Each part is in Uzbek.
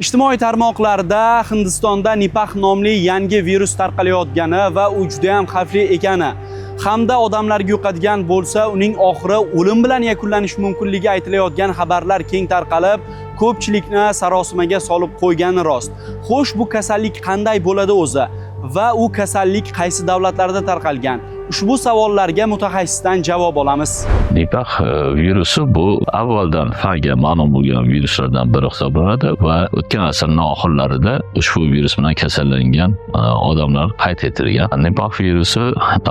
Ijtimoiy tarmoqlarda Hindistonda Nipah nomli yangi virus tarqalayotgani va u juda ham xavfli ekani hamda odamlarga yuqadigan bo'lsa, uning oxiri o'lim bilan yakunlanishi mumkinligi aytilayotgan xabarlar keng tarqalib, ko'pchilikni sarosimaga solib qo'ygani rost. Xo'sh, bu kasallik qanday bo'ladi o'zi va u kasallik qaysi davlatlarda tarqalgan? Ushbu savollarga mutaxassisdan javob olamiz. Nipah virusi bu avvaldan fanga ma'lum bo'lgan viruslardan biri hisoblanadi va o'tgan asrning oxirlarida ushbu virus bilan kasallangan odamlar qayd etilgan. Nipah virusi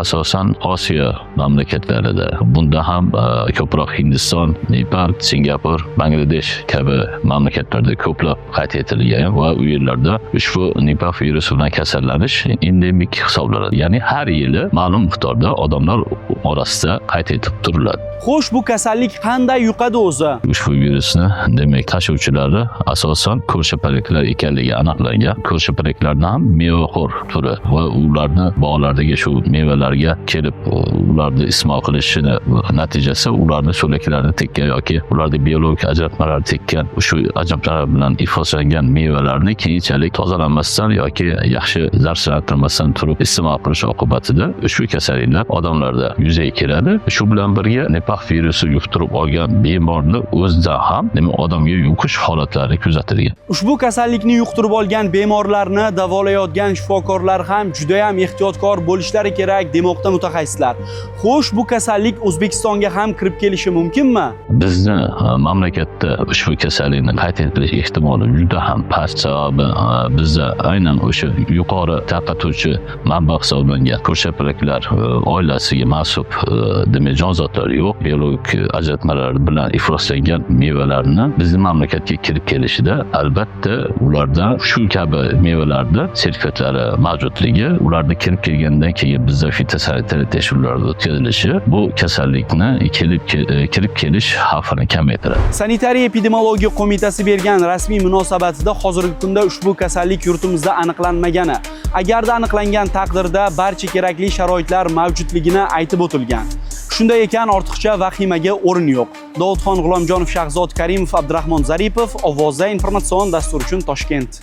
asosan Osiyo mamlakatlarida, bunda ham ko'proq Hindiston, Nepal, Singapur, Bangladesh kabi mamlakatlarda ko'plab qayd etilgan va u yerlarda ushbu Nipah virusi bilan kasallanish endemik hisoblanadi. Ya'ni har yili ma'lum miqdorda odamlar orasida qayd etib turiladi. Xo'sh, bu kasallik qanday yuqadi o'zi? Ushbu virusni demak tashuvchilari asosan ko'rshapalaklar ekanligi aniqlangan. Ko'rshapalaklarning ham mevaxo'r turi va ularni bog'lardagi shu mevalarga kelib ularni iste'mol qilishini natijasi ularni so'laklarini tekkan yoki ularda biologik ajratmalar tekkan shu ajratmalar bilan ifloslangan mevalarni keyinchalik tozalanmasdan yoki yaxshi zararlantirmasdan turib iste'mol qilish oqibatida ushbu kasalliklar odamlarda yuzaga keladi. Shu bilan birga Nipah virusi yuqtirib olgan bemorni o'zida ham odamga yuqish holatlari kuzatilgan. Ushbu kasallikni yuqtirib olgan bemorlarni davolayotgan shifokorlar ham juda ham ehtiyotkor bo'lishlari kerak demoqda mutaxassislar. Xo'sh, bu kasallik O'zbekistonga ham kirib kelishi mumkinmi? Bizni mamlakatda ushbu kasallikni qayd etilish ehtimoli juda ham past. Sababi bizda aynan o'sha yuqori tarqatuvchi manba hisoblangan ko'rshapalaklar oilasiga mansub demak jonzotlar yo'q. Biologik ajratmalar bilan ifloslangan mevalarni bizning mamlakatga kirib kelishida albatta ularda shu kabi mevalarda sertifikatlari mavjudligi, ularni kirib kelgandan keyin bizda fitosanitariya tekshiruvlari o'tkazilishi bu kasallikni kirib kelish xavfini kamaytiradi. Sanitariya epidemiologiya qo'mitasi bergan rasmiy munosabatida hozirgi kunda ushbu kasallik yurtimizda aniqlanmagani, agarda aniqlangan taqdirda barcha kerakli sharoitlar mavjudligini aytib o'tilgan. Shunday ekan, ortiqcha vahimaga o'rin yo'q. Dovudxon G'ulomjonov, Shahzod Karimov, Abdurahmon Zaripov, Ovozda informatsion dastur uchun Toshkent.